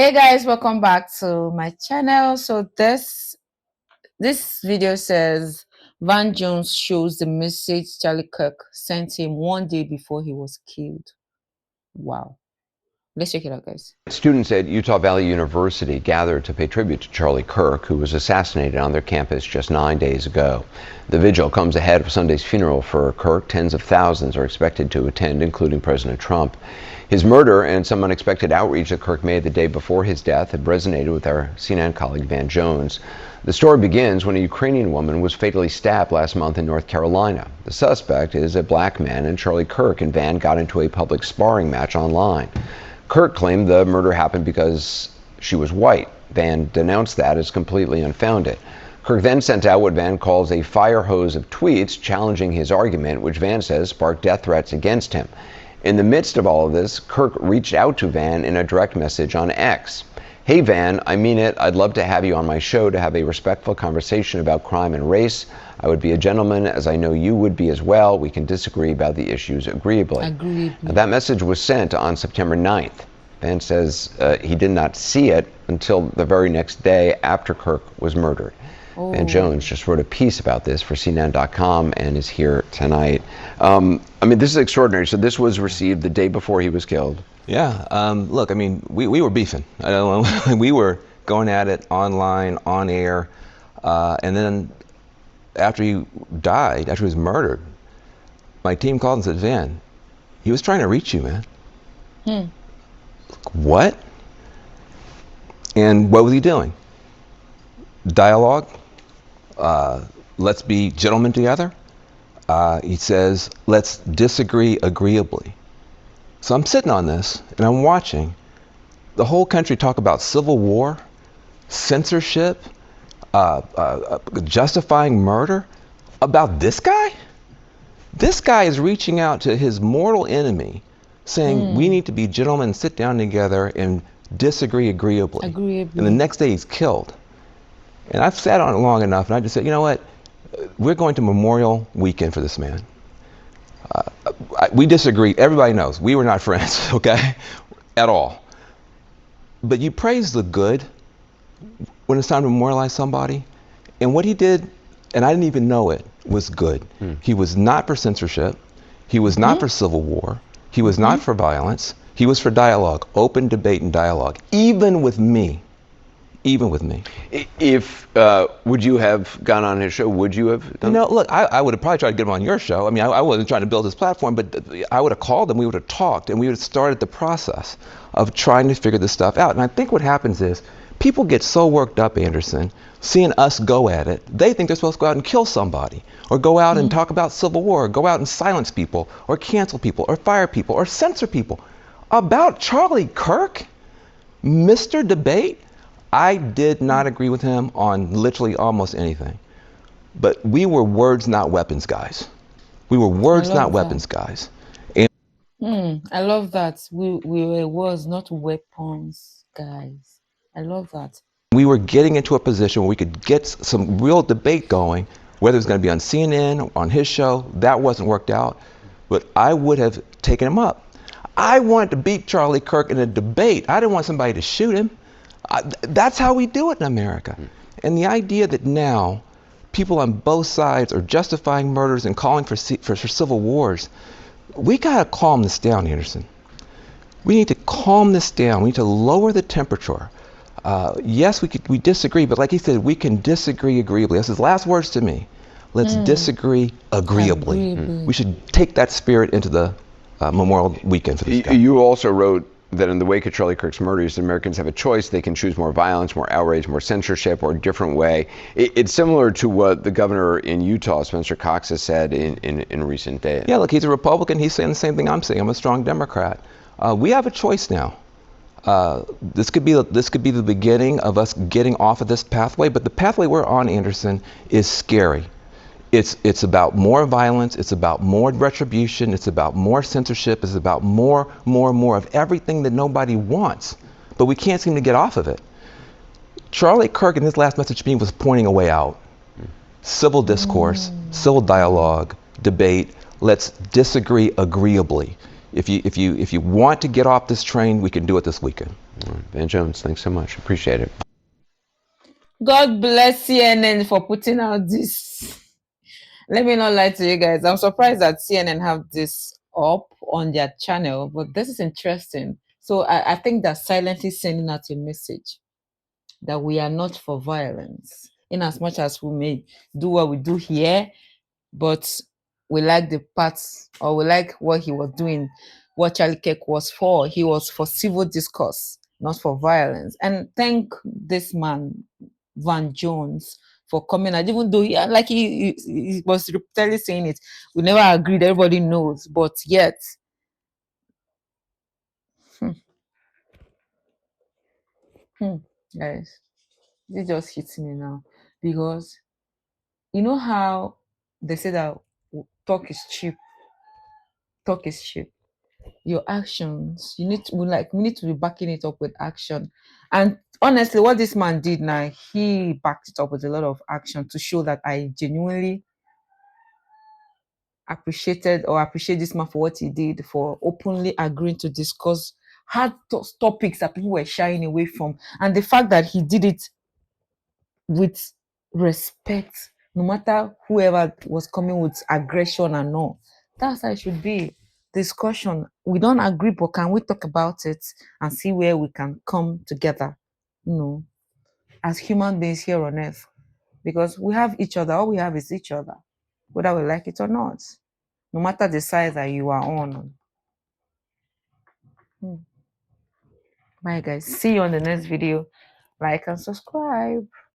Hey guys, welcome back to my channel. So this video says Van Jones shows the message Charlie Kirk sent him one day before he was killed. Wow. Let's check it out, guys. Students at Utah Valley University gathered to pay tribute to Charlie Kirk, who was assassinated on their campus just 9 days ago. The vigil comes ahead of Sunday's funeral for Kirk. Tens of thousands are expected to attend, including President Trump. His murder and some unexpected outreach that Kirk made the day before his death had resonated with our CNN colleague Van Jones. The story begins when a Ukrainian woman was fatally stabbed last month in North Carolina. The suspect is a black man, and Charlie Kirk and Van got into a public sparring match online. Kirk claimed the murder happened because she was white. Van denounced that as completely unfounded. Kirk then sent out what Van calls a fire hose of tweets challenging his argument, which Van says sparked death threats against him. In the midst of all of this, Kirk reached out to Van in a direct message on X. "Hey Van, I mean it. I'd love to have you on my show to have a respectful conversation about crime and race. I would be a gentleman, as I know you would be as well. We can disagree about the issues agreeably." That message was sent on September 9th. Van says he did not see it until the very next day after Kirk was murdered. Van Jones just wrote a piece about this for CNN.com and is here tonight. I mean, this is extraordinary. So this was received the day before he was killed. Yeah. Look, I mean, we were beefing. We were going at it online, on air. And then after he died, after he was murdered, my team called and said, "Van, he was trying to reach you, man." What? And what was he doing? Dialogue. Let's be gentlemen together. He says, let's disagree agreeably. So I'm sitting on this and I'm watching the whole country talk about civil war, censorship, justifying murder about this guy. This guy is reaching out to his mortal enemy saying we need to be gentlemen, sit down together and disagree agreeably. And the next day he's killed. And I've sat on it long enough and I just said, you know what, we're going to Memorial Weekend for this man. We disagree, everybody knows, we were not friends, okay, at all. But you praise the good when it's time to memorialize somebody. And what he did, and I didn't even know it, was good. He was not for censorship. He was not for civil war. He was not for violence. He was for dialogue, open debate and dialogue, even with me. Even with me. If, would you have gone on his show? Would you have done No, look, I would have probably tried to get him on your show. I mean, I wasn't trying to build his platform, but I would have called him, we would have talked, and we would have started the process of trying to figure this stuff out. And I think what happens is, people get so worked up, Anderson, seeing us go at it, they think they're supposed to go out and kill somebody, or go out and talk about civil war, or go out and silence people, or cancel people, or fire people, or censor people. About Charlie Kirk, Mr. Debate, I did not agree with him on literally almost anything. But we were words, not weapons, guys. We were words, not weapons, guys. And I love that. We were words, not weapons, guys. I love that. we were getting into a position where we could get some real debate going, whether it was going to be on CNN, on his show. That wasn't worked out. But I would have taken him up. I wanted to beat Charlie Kirk in a debate. I didn't want somebody to shoot him. That's how we do it in America. And the idea that now people on both sides are justifying murders and calling for civil wars, we got to calm this down, Anderson. We need to calm this down. We need to lower the temperature. Yes, we disagree, but like he said, we can disagree agreeably. That's his last words to me. Let's disagree agreeably. We should take that spirit into the Memorial Weekend for this guy. You also wrote that in the wake of Charlie Kirk's murders, Americans have a choice. They can choose more violence, more outrage, more censorship, or a different way. It's similar to what the governor in Utah, Spencer Cox, has said in recent days. Yeah, look, he's a Republican. He's saying the same thing I'm saying. I'm a strong Democrat. We have a choice now. This could be the beginning of us getting off of this pathway, but the pathway we're on, Anderson, is scary. It's about more violence, it's about more retribution, it's about more censorship, it's about more of everything that nobody wants, but we can't seem to get off of it. Charlie Kirk in his last message to me was pointing a way out. Civil discourse, civil dialogue, debate, let's disagree agreeably. If you want to get off this train, we can do it this weekend. Van Jones, thanks so much. Appreciate it. God bless CNN for putting out this. Let me not lie to you guys. I'm surprised that CNN have this up on their channel, but this is interesting. So I think they're silently sending out a message that we are not for violence, in as much as we may do what we do here, but we like the parts, or we like what he was doing, what Charlie Kirk was for. He was for civil discourse, not for violence. And thank this man, Van Jones, for coming out, even though he was repeatedly saying it. We never agreed, everybody knows, but yet, hmm, hmm, guys, this just hits me now, because you know how they say that talk is cheap. Talk is cheap. Your actions, we need to be backing it up with action. And honestly, what this man did now, he backed it up with a lot of action to show that I genuinely appreciate this man for what he did, for openly agreeing to discuss hard topics that people were shying away from, and the fact that he did it with respect, no matter whoever was coming with aggression and all. That's how it should be. Discussion. We don't agree, but can we talk about it and see where we can come together? You know, as human beings here on earth, because we have each other. All we have is each other, whether we like it or not. No matter the side that you are on. Bye, guys. See you on the next video. Like and subscribe.